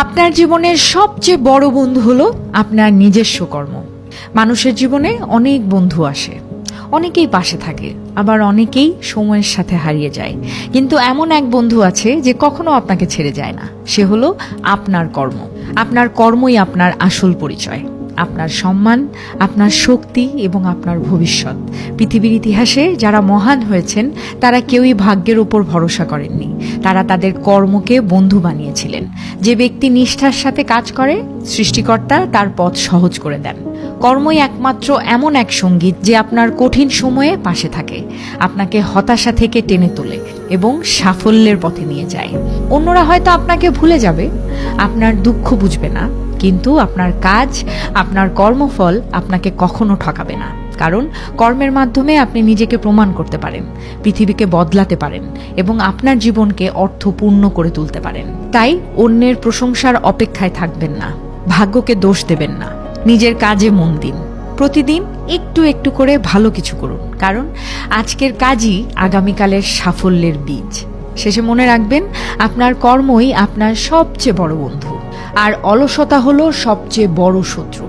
আপনার জীবনের সবচেয়ে বড় বন্ধু হলো আপনার নিজস্ব কর্ম। মানুষের জীবনে অনেক বন্ধু আসে, অনেকেই পাশে থাকে, আবার অনেকেই সময়ের সাথে হারিয়ে যায়। কিন্তু এমন এক বন্ধু আছে যে কখনো আপনাকে ছেড়ে যায় না, সে হলো আপনার কর্ম। আপনার কর্মই আপনার আসল পরিচয়, আপনার সম্মান, আপনার শক্তি এবং আপনার ভবিষ্যৎ। পৃথিবীর ইতিহাসে যারা মহান হয়েছেন তারা কেউই ভাগ্যের উপর ভরসা করেননি, তারা তাদের কর্মকে বন্ধু বানিয়েছিলেন। যে ব্যক্তি নিষ্ঠার সাথে কাজ করে, সৃষ্টিকর্তা তার পথ সহজ করে দেন। কর্মই একমাত্র এমন এক সঙ্গীত যে আপনার কঠিন সময়ে পাশে থাকে, আপনাকে হতাশা থেকে টেনে তোলে এবং সাফল্যের পথে নিয়ে যায়। অন্যরা হয়তো আপনাকে ভুলে যাবে, আপনার দুঃখ বুঝবে না, কিন্তু আপনার কাজ, আপনার কর্মফল আপনাকে কখনো ঠকাবে না। কারণ কর্মের মাধ্যমে আপনি নিজেকে প্রমাণ করতে পারেন, পৃথিবীকে বদলাতে পারেন এবং আপনার জীবনকে অর্থপূর্ণ করে তুলতে পারেন। তাই অন্যের প্রশংসার অপেক্ষায় থাকবেন না, ভাগ্যকে দোষ দেবেন না, নিজের কাজে মন দিন। প্রতিদিন একটু একটু করে ভালো কিছু করুন, কারণ আজকের কাজই আগামীকালের সাফল্যের বীজ। শেষে মনে রাখবেন, আপনার কর্মই আপনার সবচেয়ে বড় বন্ধু, আর অলসতা হলো সবচেয়ে বড় শত্রু।